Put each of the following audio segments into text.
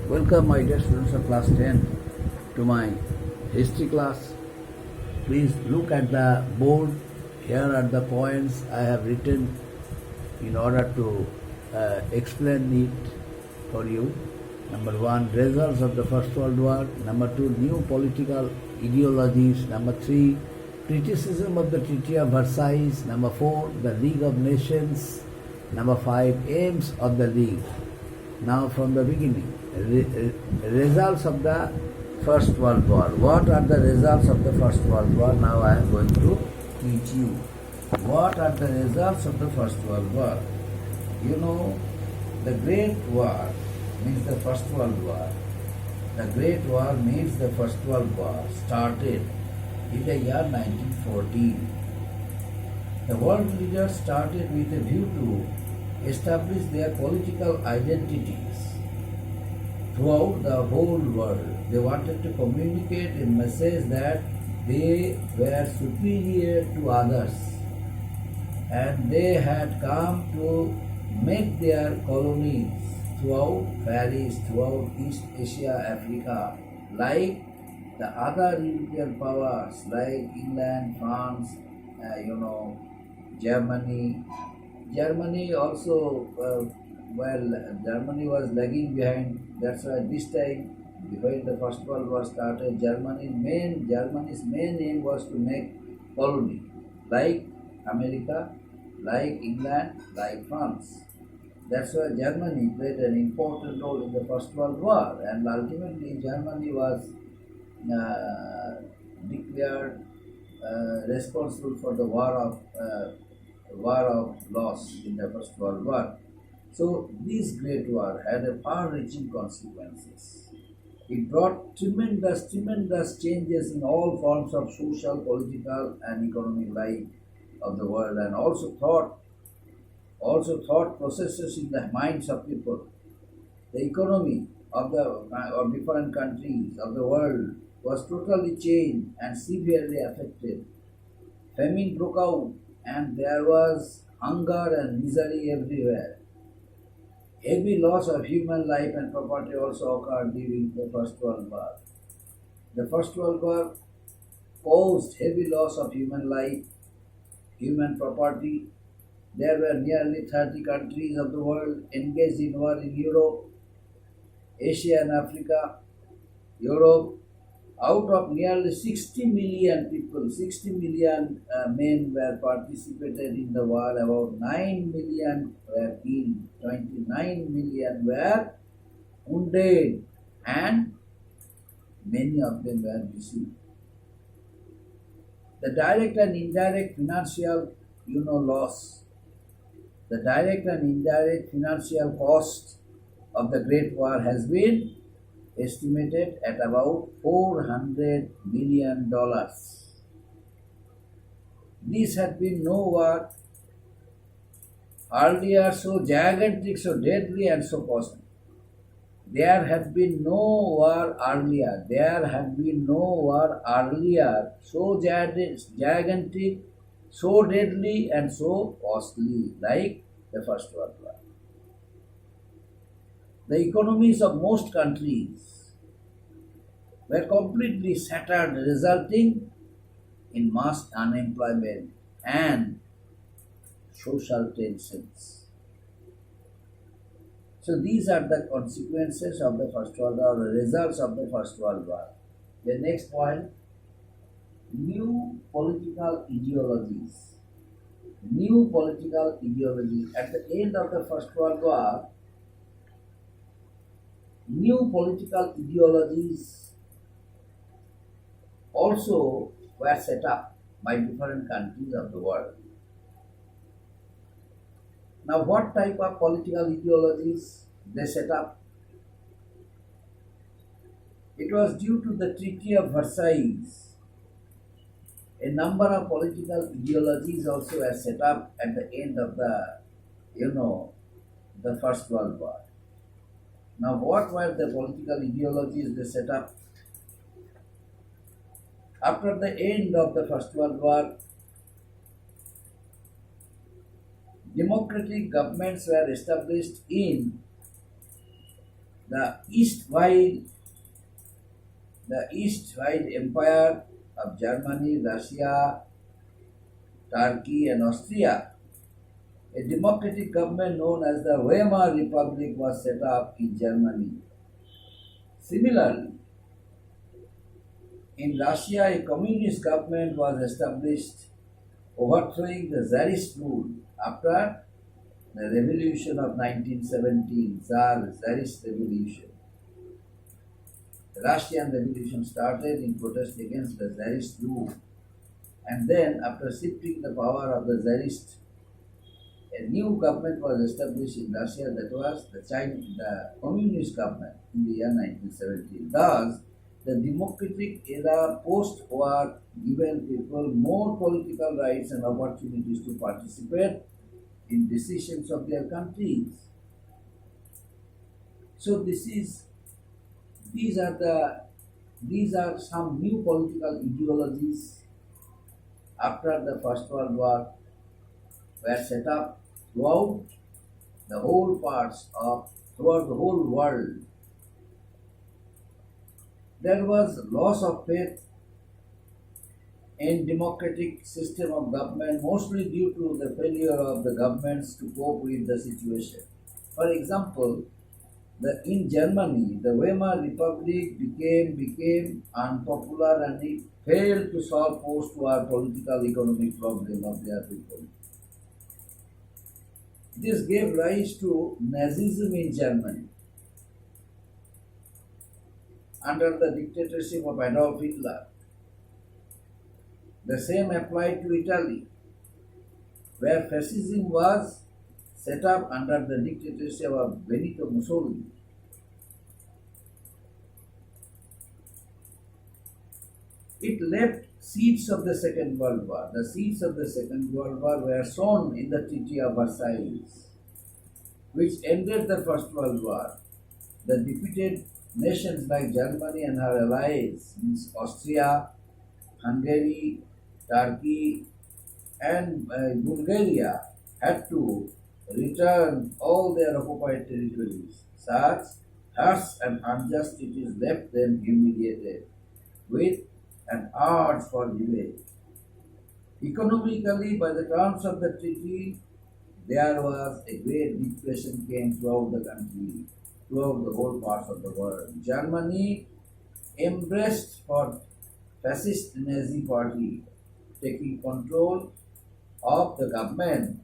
Welcome, my dear students of class 10, to my history class. Please look at the board. Here are the points I have written in order to explain it for you. Number one, results of the First World War. Number two, new political ideologies. Number three, criticism of the Treaty of Versailles. Number four, the League of Nations. Number five, aims of the League. Now from the beginning, results of the First World War. What are the results of the First World War? Now I am going to teach you. What are the results of the First World War? You know, the Great War means the First World War. The Great War means the First World War started in the year 1914. The world leaders started with a view to establish their political identities throughout the whole world. They wanted to communicate a message that they were superior to others and they had come to make their colonies throughout Paris, throughout East Asia, Africa, like the other European powers like England, France, Germany. Germany also, Germany was lagging behind. That's why this time, when the First World War started, Germany's main aim was to make colony, like America, like England, like France. That's why Germany played an important role in the First World War, and ultimately Germany was declared responsible for the war of loss in the First World War. So this Great War had a far-reaching consequences. It brought tremendous changes in all forms of social, political, and economic life of the world, and also thought processes in the minds of people. The economy of different countries of the world was totally changed and severely affected. Famine broke out, and there was hunger and misery everywhere. Heavy loss of human life and property also occurred during the First World War. The First World War caused heavy loss of human life, human property. There were nearly 30 countries of the world engaged in war in Europe, Asia and Africa. Europe, out of nearly 60 million people, 60 million men were participated in the war. About 9 million were killed, 29 million were wounded, and many of them were missing. The direct and indirect financial loss, the direct and indirect financial cost of the Great War has been estimated at about $400 billion. This had been no war earlier so gigantic, so deadly, and so costly. There had been no war earlier. There had been no war earlier so gigantic, so deadly, and so costly like the First World War. The economies of most countries were completely shattered, resulting in mass unemployment and social tensions. So these are the consequences of the First World War, the results of the First World War. The next point, new political ideologies. New political ideologies. At the end of the First World War, new political ideologies also were set up by different countries of the world. Now, what type of political ideologies they set up? It was due to the Treaty of Versailles. A number of political ideologies also were set up at the end of the First World War. Now, what were the political ideologies they set up? After the end of the First World War, democratic governments were established in The East-wide empire of Germany, Russia, Turkey, and Austria, a democratic government known as the Weimar Republic was set up in Germany. Similarly, in Russia, a communist government was established, overthrowing the Tsarist rule after the revolution of 1917, Tsarist revolution. The Russian revolution started in protest against the Tsarist rule, and then, after shifting the power of the Tsarist, a new government was established in Russia, that was the communist government in the year 1917. Thus, the democratic era post-war given people more political rights and opportunities to participate in decisions of their countries. So these are the these are some new political ideologies after the First World War were set up throughout the whole parts of throughout the whole world. There was loss of faith in democratic system of government, mostly due to the failure of the governments to cope with the situation. For example, in Germany, the Weimar Republic became unpopular and it failed to solve post-war political economic problem of their people. This gave rise to Nazism in Germany under the dictatorship of Adolf Hitler. The same applied to Italy, where fascism was set up under the dictatorship of Benito Mussolini. It left seeds of the Second World War. The seeds of the Second World War were sown in the Treaty of Versailles, which ended the First World War. The defeated nations like Germany and her allies, means Austria, Hungary, Turkey, and Bulgaria, had to return all their occupied territories. Such harsh and unjust treaties left them humiliated with an urge for revenge. Economically, by the terms of the treaty, there was a great depression came throughout the country, throughout the whole parts of the world. Germany embraced for fascist Nazi party, taking control of the government.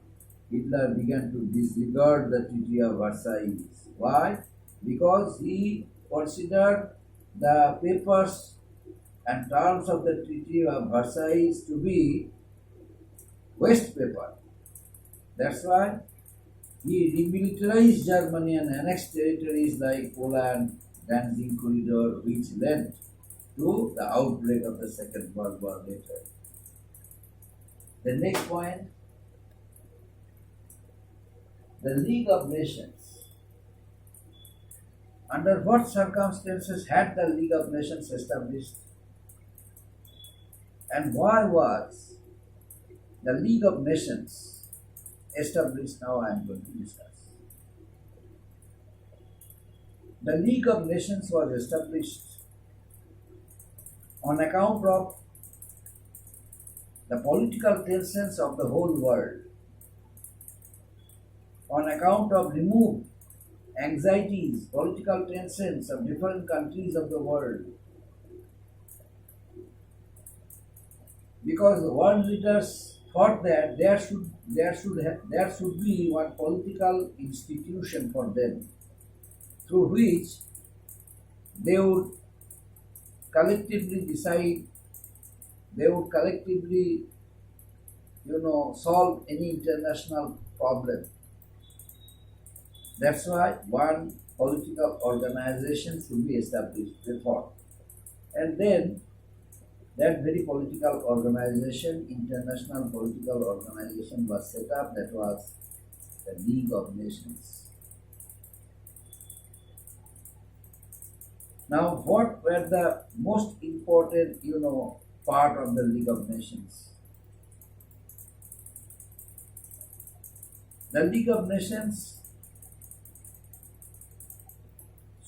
Hitler began to disregard the Treaty of Versailles. Why? Because he considered the papers and terms of the Treaty of Versailles to be waste paper. That's why he remilitarized Germany and annexed territories like Poland, Danzig corridor, which led to the outbreak of the Second World War later. The next point, the League of Nations. Under what circumstances had the League of Nations established? And why was the League of Nations established? Now I am going to discuss. The League of Nations was established on account of the political tensions of the whole world, on account of removed anxieties, political tensions of different countries of the world. Because the world leaders thought that there should be one political institution for them, through which they would collectively decide, they would collectively, solve any international problem. That's why one political organization should be established, therefore. And then that very political organization, international political organization, was set up, that was the League of Nations. Now, what were the most important, part of the League of Nations? The League of Nations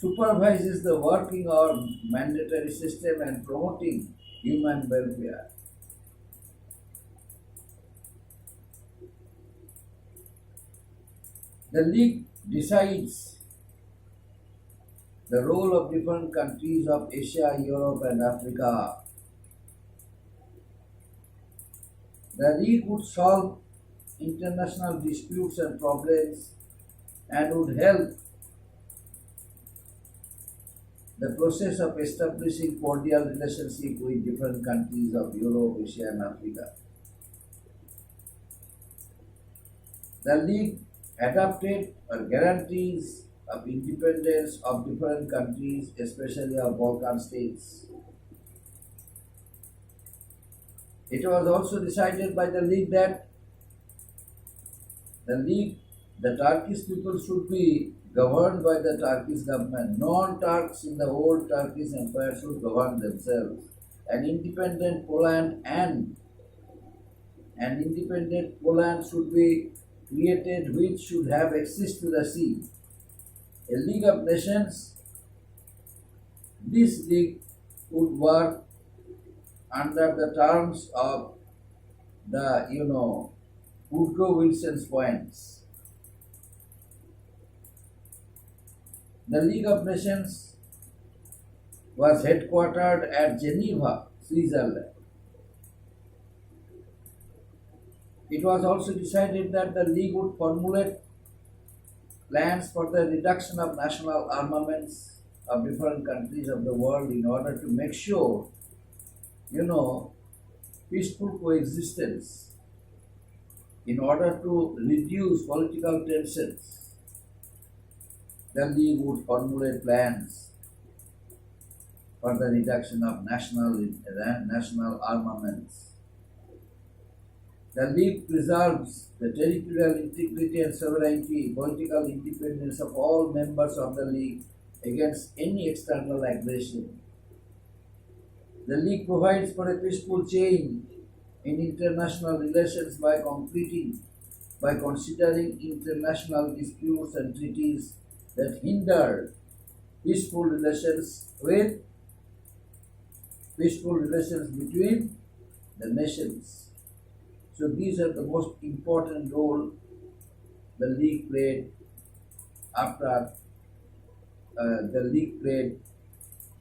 supervises the working or mandatory system and promoting human welfare. The League decides the role of different countries of Asia, Europe, and Africa. The League would solve international disputes and problems and would help the process of establishing cordial relationship with different countries of Europe, Asia, and Africa. The League adopted or guarantees of independence of different countries, especially of Balkan states. It was also decided by the League that the Turkish people should be governed by the Turkish government. Non-Turks in the old Turkish Empire should govern themselves. An independent Poland should be created, which should have access to the sea. A League of Nations. This league would work under the terms of the Woodrow Wilson's points. The League of Nations was headquartered at Geneva, Switzerland. It was also decided that the League would formulate plans for the reduction of national armaments of different countries of the world in order to make sure, peaceful coexistence, in order to reduce political tensions. The League would formulate plans for the reduction of national armaments. The League preserves the territorial integrity and sovereignty, political independence of all members of the League against any external aggression. The League provides for a peaceful change in international relations by considering international disputes and treaties that hinder peaceful relations between the nations. So these are the most important role the League played after the League played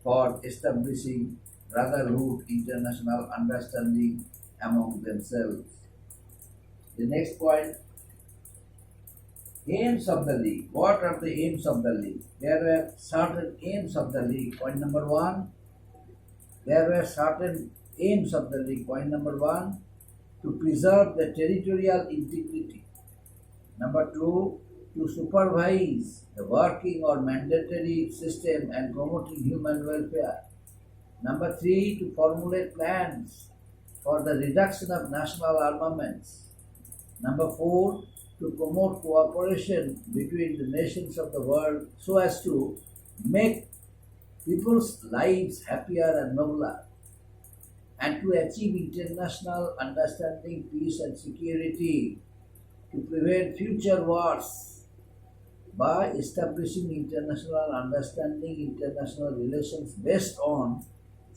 for establishing brotherhood, international understanding among themselves. The next point, aims of the League. What are the aims of the League? There were certain aims of the League. Point number one, there were certain aims of the League. Point number one, to preserve the territorial integrity. Number two, to supervise the working or mandatory system and promoting human welfare. Number three, to formulate plans for the reduction of national armaments. Number four, to promote cooperation between the nations of the world so as to make people's lives happier and nobler, and to achieve international understanding, peace and security, to prevent future wars by establishing international understanding, international relations based on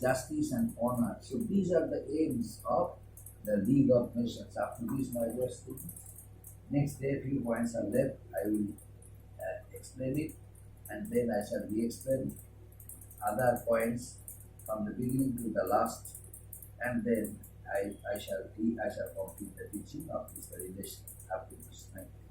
justice and honor. So these are the aims of the League of Nations. After this, my dear students, next day few points are left. I will explain it, and then I shall re-explain other points from the beginning to the last, and then I shall complete the teaching of this very lesson. After this, thank you.